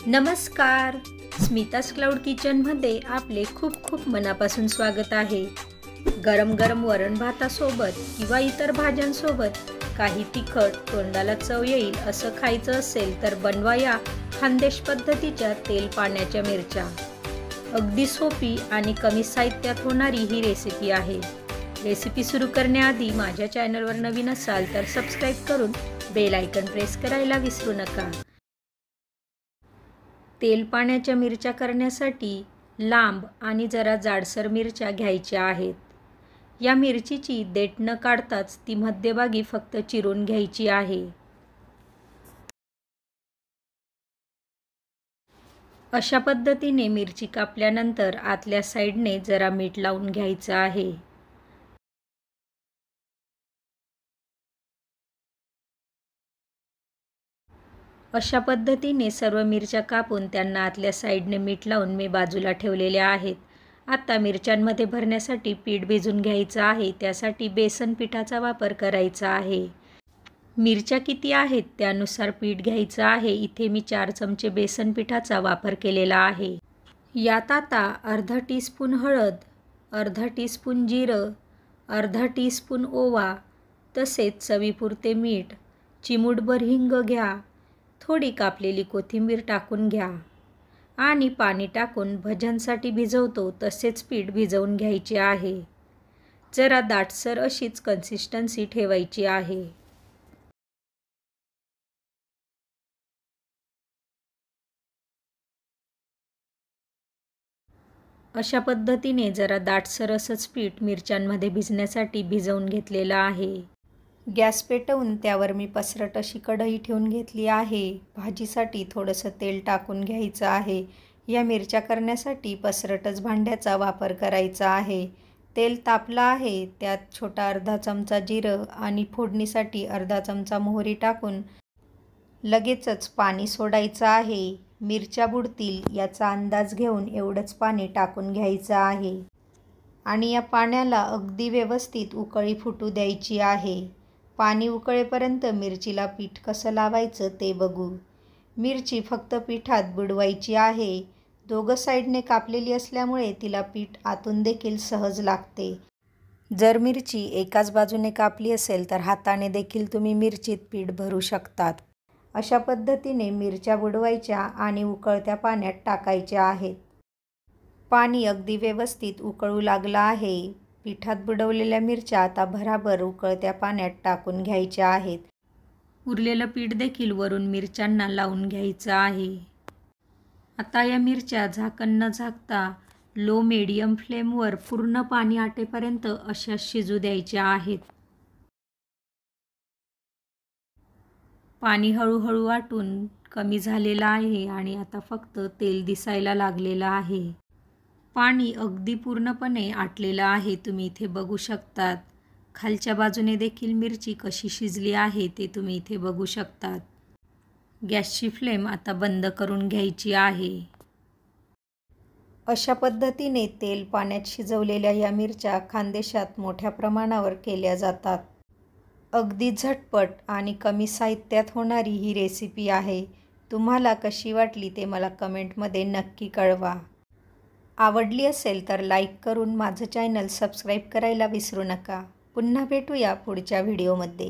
नमस्कार, स्मितास क्लाउड किचनमध्ये आपले खूप खूप मनापासून स्वागत आहे। गरम गरम वरण भातासोबत किंवा इतर भाज्यांसोबत काही तिखट तोंडाला चव येईल असं खायचं असेल तर बनवा या खानदेश पद्धतीच्या तेल पाण्याच्या मिरच्या। अगदी सोपी आणि कमी साहित्यात होणारी ही रेसिपी आहे। रेसिपी सुरू करण्याआधी माझ्या चॅनलवर नवीन असाल तर सबस्क्राइब करून बेल आयकॉन प्रेस करायला विसरू नका। तेल पाण्याच्या मिरच्या करण्यासाठी लांब आणि जरा जाडसर मिरच्या घ्यायच्या आहेत। या मिरचीची देठ न काढताच ती मध्यभागी फक्त चिरून घ्यायची आहे। अशा पद्धतीने मिरची कापल्यानंतर आतल्या साइडने जरा मीठ लावून घ्यायचं आहे। अशा पद्धतीने सर्व मिरच्या कापून त्यांना आतल्या साइडने मीठ लावून मी बाजूला ठेवलेल्या आहेत। आता मिरच्यांमध्ये भरण्यासाठी पीठ भिजून घ्यायचं आहे। त्यासाठी बेसन पिठाचा वापर करायचा आहे। मिरच्या किती आहेत त्यानुसार पीठ घ्यायचं आहे। इथे मी 4 चमचे बेसन पिठाचा वापर केलेला आहे। यात आता अर्धा टीस्पून हळद, अर्धा टीस्पून जिरं, अर्धा टीस्पून ओवा, तसेच चवीपुरते मीठ, चिमूटभर हिंग घ्या, थोडी कापलेली कोथिंबीर टाकून घ्या आणि पाणी टाकून भज्यांसाठी भिजवतो तसेच पीठ भिजवून घ्यायचे आहे। जरा दाटसर अशीच कन्सिस्टन्सी ठेवायची आहे। अशा पद्धतीने जरा दाटसर असंच पीठ मिरच्यांमध्ये भिजण्यासाठी भिजवून घेतलेलं आहे। गॅस पेटवून त्यावर मी पसरट अशी कढई ठेवून घेतली आहे। भाजीसाठी थोडंसं तेल टाकून घ्यायचं आहे। या मिरच्या करण्यासाठी पसरटच भांड्याचा वापर करायचा आहे। तेल तापलं आहे, त्यात छोटा अर्धा चमचा जिरं आणि फोडणीसाठी अर्धा चमचा मोहरी टाकून लगेचच पाणी सोडायचं आहे। मिरच्या बुडतील याचा अंदाज घेऊन एवढंच पाणी टाकून घ्यायचं आहे आणि या पाण्याला अगदी व्यवस्थित उकळी फुटू द्यायची आहे। पाणी उकळेपर्यंत मिरचीला पीठ कसं लावायचं ते बघू। मिरची फक्त पिठात बुडवायची आहे। दोघं साईडने कापलेली असल्यामुळे तिला पीठ आतून देखील सहज लागते। जर मिरची एकाच बाजूने कापली असेल तर हाताने देखील तुम्ही मिरचीत पीठ भरू शकतात। अशा पद्धतीने मिरच्या बुडवायच्या आणि उकळत्या पाण्यात टाकायच्या आहेत। पाणी अगदी व्यवस्थित उकळू लागलं आहे। पिठात बुडवलेल्या मिरच्या आता भराभर उकळत्या पाण्यात टाकून घ्यायच्या आहेत। उरलेलं पीठ देखील वरून मिरच्यांना लावून घ्यायचं आहे। आता या मिरच्या झाकण न झाकता लो मीडियम फ्लेमवर पूर्ण पाणी आटेपर्यंत अशा शिजू द्यायच्या आहेत। पाणी हळूहळू आटून कमी झालेलं आहे आणि आता फक्त तेल दिसायला लागलेलं आहे। पाणी अगदी पूर्णपणे आटलेलं आहे, तुम्ही इथे बघू शकतात। खालच्या बाजूने देखील मिरची कशी शिजली आहे ते तुम्ही इथे बघू शकतात। गॅसची फ्लेम आता बंद करून घ्यायची आहे। अशा पद्धतीने तेल पाण्यात शिजवलेल्या या मिरच्या खानदेशात मोठ्या प्रमाणावर केल्या जातात। अगदी झटपट आणि कमी साहित्यात होणारी ही रेसिपी आहे। तुम्हाला कशी वाटली ते मला कमेंटमध्ये नक्की कळवा। आवडली असेल तर लाईक करून माझं चॅनल सबस्क्राईब करायला विसरू नका। पुन्हा भेटूया पुढच्या व्हिडिओमध्ये।